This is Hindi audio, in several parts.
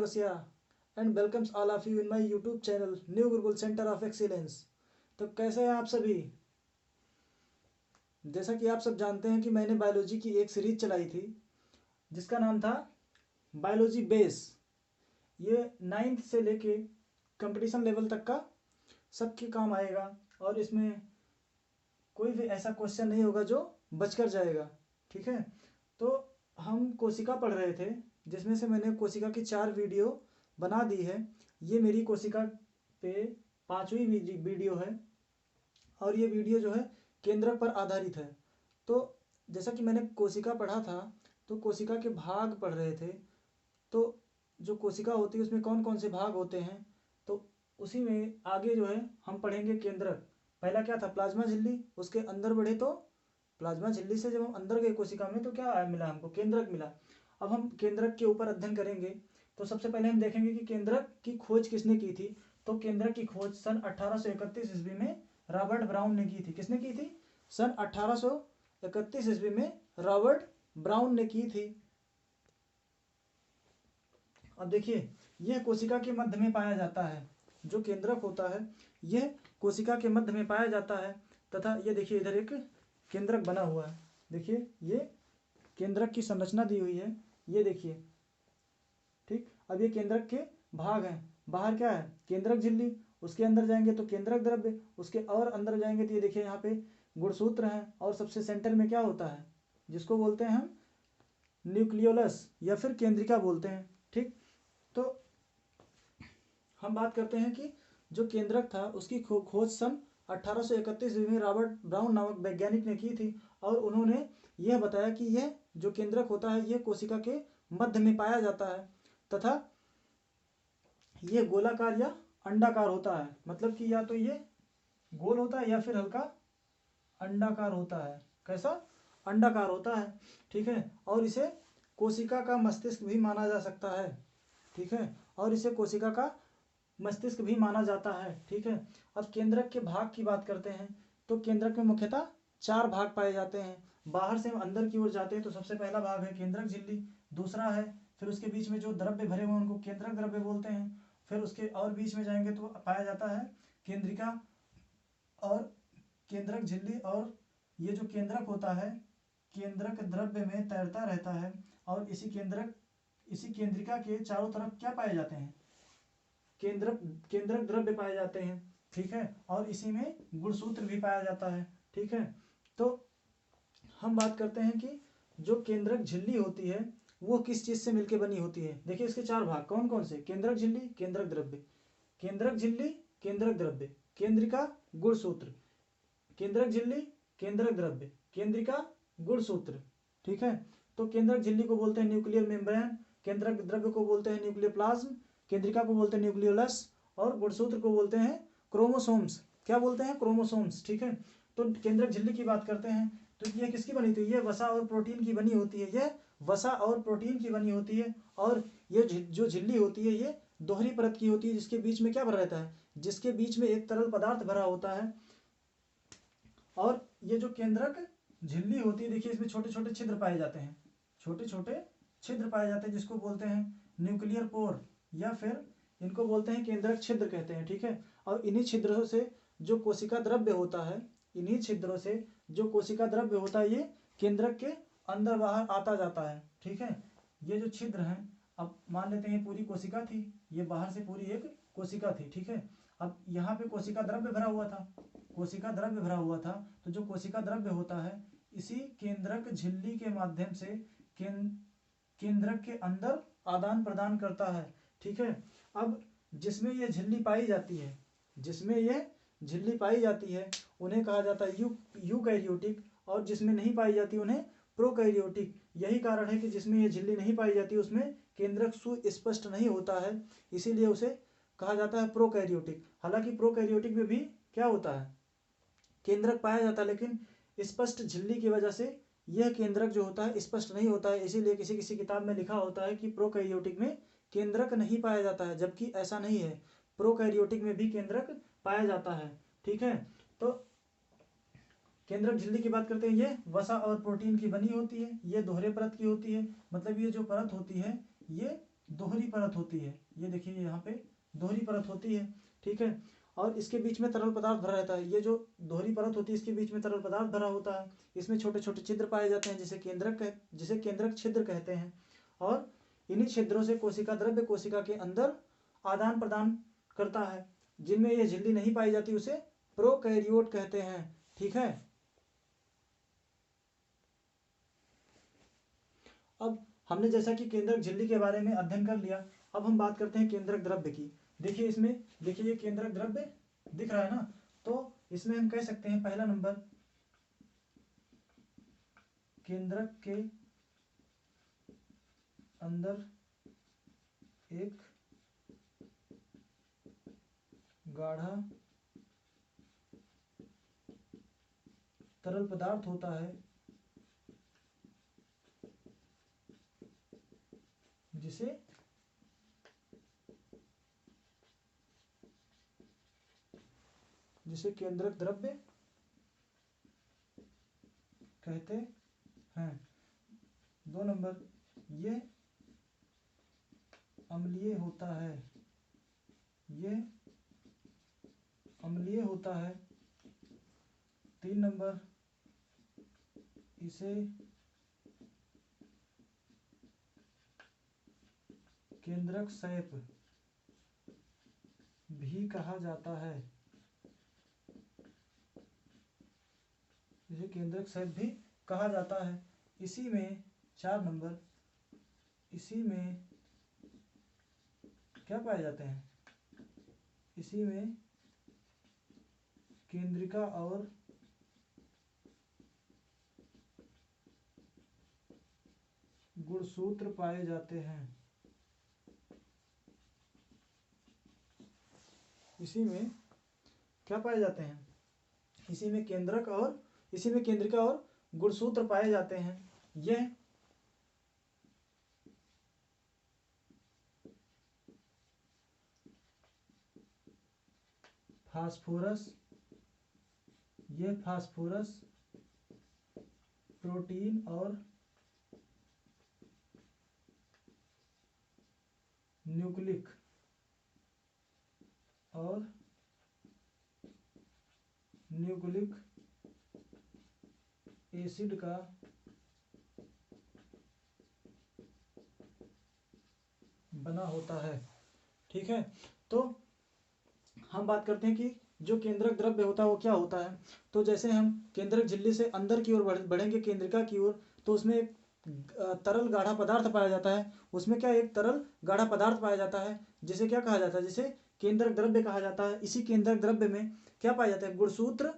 Chaurasia and welcomes all of you in my YouTube channel New Gurukul Center of Excellence। तो कैसे हैं आप सभी। जैसा कि आप सब जानते हैं कि मैंने बायोलॉजी की एक सीरीज चलाई थी जिसका नाम था बायोलॉजी बेस। ये 9th से लेके कंपटीशन लेवल तक का सबके काम आएगा और इसमें कोई भी ऐसा क्वेश्चन नहीं होगा जो बचकर जाएगा। ठीक है, तो हम कोशिका पढ़ रहे थे जिसमें से मैंने कोशिका की 4 वीडियो बना दी है। ये मेरी कोशिका पे 5वीं वीडियो है और ये वीडियो जो है केंद्रक पर आधारित है। तो जैसा कि मैंने कोशिका पढ़ा था तो कोशिका के भाग पढ़ रहे थे, तो जो कोशिका होती है उसमें कौन कौन से भाग होते हैं, तो उसी में आगे जो है हम पढ़ेंगे केंद्रक। पहला क्या था, प्लाज्मा झिल्ली। उसके अंदर बढ़े तो प्लाज्मा झिल्ली से जब हम अंदर गए कोशिका में तो क्या मिला हमको, केंद्रक मिला। अब हम केंद्रक के ऊपर अध्ययन करेंगे। तो सबसे पहले हम देखेंगे कि केंद्रक की खोज किसने की थी। तो केंद्रक की खोज सन 1831 ईस्वी में रॉबर्ट ब्राउन ने की थी। किसने की थी? सन 1831 ईस्वी में रॉबर्ट ब्राउन ने की थी। अब देखिए, यह कोशिका के मध्य में पाया जाता है। जो केंद्रक होता है यह कोशिका के मध्य में पाया जाता है तथा ये देखिए इधर एक केंद्रक बना हुआ है। देखिए ये केंद्रक की संरचना दी हुई है, ये देखिए। ठीक, अब ये केंद्रक के भाग हैं। बाहर क्या है, केंद्रक झिल्ली। उसके अंदर जाएंगे तो केंद्रक द्रव्य। उसके और अंदर जाएंगे तो ये देखिए यहाँ पे गुणसूत्र हैं। और सबसे सेंटर में क्या होता है, जिसको बोलते हैं हम न्यूक्लियोलस या फिर केंद्रिका बोलते हैं। ठीक, तो हम बात करते हैं कि जो केंद्रक था उसकी खोज सन 1831 में रॉबर्ट ब्राउन नामक वैज्ञानिक ने की थी। और उन्होंने यह बताया कि यह जो केंद्रक होता है यह कोशिका के मध्य में पाया जाता है तथा यह गोलाकार या अंडाकार होता है। मतलब कि या तो ये गोल होता है या फिर हल्का अंडाकार होता है। कैसा? अंडाकार होता है। ठीक है, और इसे कोशिका का मस्तिष्क भी माना जा सकता है। ठीक है, और इसे कोशिका का मस्तिष्क भी माना जाता है। ठीक है, अब केंद्रक के भाग की बात करते हैं। तो केंद्रक में मुख्यतः 4 भाग पाए जाते हैं। बाहर से हम अंदर की ओर जाते हैं तो सबसे पहला भाग है केंद्रक झिल्ली। दूसरा है, फिर उसके बीच में जो द्रव्य भरे हुए उनको केंद्रक द्रव्य बोलते हैं। फिर उसके और बीच में जाएंगे तो पाया जाता है केंद्रिका और केंद्रक झिल्ली। और ये जो केंद्रक होता है केंद्रक द्रव्य में तैरता रहता है। और इसी केंद्रिका के चारों तरफ क्या पाए जाते हैं, केंद्रक द्रव्य पाए जाते हैं। ठीक है, और इसी में गुणसूत्र भी पाया जाता है। ठीक है, तो हम बात करते हैं कि जो केंद्रक झिल्ली होती है वो किस चीज से मिलकर बनी होती है। देखिए इसके 4 भाग कौन कौन से, केंद्रक झिल्ली, केंद्रक द्रव्य, केंद्रक झिल्ली, केंद्रक द्रव्य, केंद्रिका, गुणसूत्र, केंद्रक झिल्ली, केंद्रक द्रव्य, केंद्रिका, गुणसूत्र। ठीक है, तो केंद्रक झिल्ली को बोलते हैं न्यूक्लियर मेम्ब्रेन, केंद्रक द्रव्य को बोलते हैं न्यूक्लियोप्लाज्म, केंद्रिका को बोलते हैं न्यूक्लियोलस और गुणसूत्र को बोलते हैं क्रोमोसोम्स। क्या बोलते हैं? क्रोमोसोम्स। ठीक है, तो केंद्रक झिल्ली की बात करते हैं तो ये किसकी बनी थी, ये वसा और प्रोटीन की बनी होती है। ये वसा और प्रोटीन की बनी होती है। और ये जो झिल्ली होती है ये दोहरी परत की होती है जिसके बीच में क्या भरा रहता है, जिसके बीच में एक तरल पदार्थ भरा होता है। और ये जो केंद्रक झिल्ली होती है देखिए इसमें छोटे छोटे छिद्र पाए जाते हैं, छोटे छोटे छिद्र पाए जाते हैं जिसको बोलते हैं न्यूक्लियर पोर या फिर इनको बोलते हैं केंद्रक छिद्र कहते हैं। ठीक है, और इन्हीं छिद्रों से जो कोशिका द्रव्य होता है, इन्हीं छिद्रों से जो कोशिका द्रव्य होता है ये केंद्रक के अंदर बाहर आता जाता है। ठीक है, ये जो छिद्र हैं, अब मान लेते हैं पूरी कोशिका थी, ये बाहर से पूरी एक कोशिका थी। ठीक है, अब यहाँ पे कोशिका द्रव्य भरा हुआ था, कोशिका द्रव्य भरा हुआ था। तो जो कोशिका द्रव्य होता है इसी केंद्रक झिल्ली के माध्यम से केंद्रक के अंदर आदान प्रदान करता है। ठीक है, अब जिसमें ये झिल्ली पाई जाती है, जिसमें ये झिल्ली पाई जाती है उन्हें कहा जाता है यूकैरियोटिक, और जिसमें नहीं पाई जाती उन्हें प्रोकैरियोटिक। यही कारण है कि जिसमें ये झिल्ली नहीं पाई जाती उसमें केंद्रक सुस्पष्ट नहीं होता है, इसीलिए उसे कहा जाता है प्रोकैरियोटिक। हालांकि प्रोकैरियोटिक में भी क्या होता है, केंद्रक पाया जाता है, लेकिन स्पष्ट झिल्ली की वजह से यह केंद्रक जो होता है स्पष्ट नहीं होता है। इसीलिए किसी किसी किताब में लिखा होता है कि प्रोकैरियोटिक में केंद्रक नहीं पाया जाता है, जबकि ऐसा नहीं है, प्रोकैरियोटिक में भी केंद्रक पाया जाता है। ठीक है, तो केंद्रक झिल्ली की बात करते हैं, ये वसा और प्रोटीन की बनी होती है, ये दोहरे परत की होती है। मतलब ये जो परत होती है ये दोहरी परत परत होती है, ये देखिए यहाँ पे दोहरी परत होती है, ठीक है। और इसके बीच में तरल पदार्थ भरा रहता है। ये जो दोहरी परत होती है इसके बीच में तरल पदार्थ भरा होता है। इसमें छोटे छोटे छिद्र पाए जाते हैं जिसे केंद्रक छिद्र कहते हैं। और इन्हीं छिद्रों से कोशिका द्रव्य कोशिका के अंदर आदान प्रदान करता है। जिनमें यह झिल्ली नहीं पाई जाती उसे प्रोकैरियोट कहते हैं, ठीक है। अब हमने जैसा कि केंद्रक झिल्ली के बारे में अध्ययन कर लिया, अब हम बात करते हैं केंद्रक द्रव्य की। देखिए इसमें देखिए ये केंद्रक द्रव्य दिख रहा है ना, तो इसमें हम कह सकते हैं पहला नंबर केंद्रक के अंदर एक गाढ़ा तरल पदार्थ होता है जिसे केंद्रक द्रव्य कहते हैं। 2 नंबर ये अम्लीय होता है, ये अम्लीय होता है। 3 नंबर इसे केंद्रक सैप भी कहा जाता है, इसे केंद्रक सैप भी कहा जाता है। इसी में 4 नंबर इसी में क्या पाए जाते हैं, इसी में केंद्रिका और गुणसूत्र पाए जाते हैं। इसी में क्या पाए जाते हैं, इसी में केंद्रिका और गुणसूत्र पाए जाते हैं। यह फास्फोरस प्रोटीन और न्यूक्लिक एसिड का बना होता है, ठीक है। तो हम बात करते हैं कि जो केंद्रक द्रव्य होता है वो क्या होता है। तो जैसे हम केंद्रक झिल्ली से अंदर की ओर बढ़ेंगे केंद्रिका की ओर, तो उसमें एक तरल गाढ़ा पदार्थ पाया जाता है। उसमें क्या एक तरल गाढ़ा पदार्थ पाया जाता है जिसे क्या कहा जाता है, जिसे केंद्रक द्रव्य कहा जाता है। इसी केंद्रक द्रव्य में क्या पाया जाता है, गुणसूत्र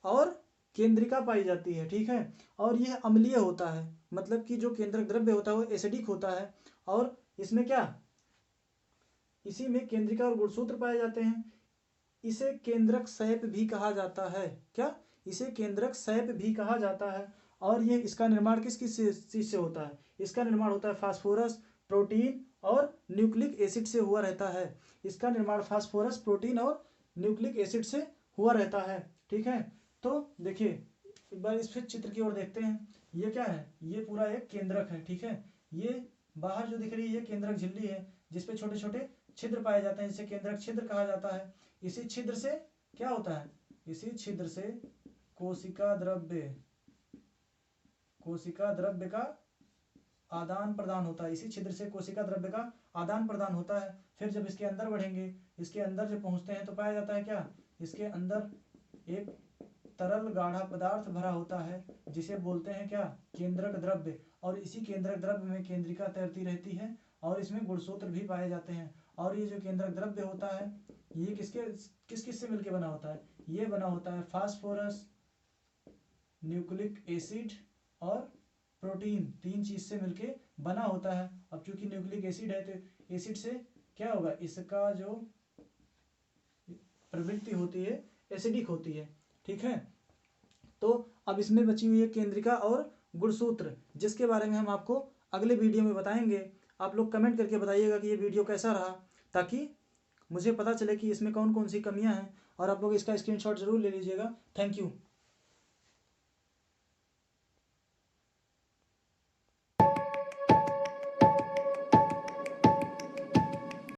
और केंद्रिका पाई जाती है, ठीक है। और यह अम्लीय होता है, मतलब कि जो केंद्रक द्रव्य होता है वो एसिडिक होता है। और इसमें क्या, इसी में केंद्रिका और गुणसूत्र पाए जाते हैं। इसे केंद्रक सैप भी कहा जाता है। क्या, इसे केंद्रक सैप भी कहा जाता है। और ये इसका निर्माण किस किस चीज से होता है, इसका निर्माण होता है फास्फोरस, प्रोटीन और न्यूक्लिक एसिड से हुआ रहता है। इसका निर्माण फास्फोरस, प्रोटीन और न्यूक्लिक एसिड से हुआ रहता है, ठीक है। तो देखिए एक बार इस फिर चित्र की ओर देखते हैं। ये क्या है, ये पूरा एक केंद्रक है, ठीक है। ये बाहर जो दिख रही है ये केंद्रक झिल्ली है जिसपे छोटे छोटे छिद्र पाए जाते हैं, जिसे केंद्रक छिद्र कहा जाता है। इसी छिद्र से क्या होता है, इसी छिद्र से कोशिका द्रव्य का आदान प्रदान होता है। इसी छिद्र से कोशिका द्रव्य का आदान प्रदान होता है। फिर जब इसके अंदर बढ़ेंगे, इसके अंदर जब पहुंचते हैं तो पाया जाता है क्या, इसके अंदर एक तरल गाढ़ा पदार्थ भरा होता है जिसे बोलते हैं क्या, केंद्रक द्रव्य। और इसी केंद्रक द्रव्य में केंद्रिका तैरती रहती है और इसमें गुणसूत्र भी पाए जाते हैं। और ये जो केंद्रक द्रव्य होता है ये किस से मिलकर बना होता है, ये बना होता है फास्फोरस, न्यूक्लिक एसिड और प्रोटीन, 3 चीज से मिलके बना होता है। अब चूंकि न्यूक्लिक एसिड है तो एसिड से क्या होगा, इसका जो प्रवृत्ति होती है एसिडिक होती है, ठीक है। तो अब इसमें बची हुई है केंद्रिका और गुणसूत्र, जिसके बारे में हम आपको अगले वीडियो में बताएंगे। आप लोग कमेंट करके बताइएगा कि ये वीडियो कैसा रहा, ताकि मुझे पता चले कि इसमें कौन कौन सी कमियां हैं। और आप लोग इसका स्क्रीनशॉट जरूर ले लीजिएगा। Thank you.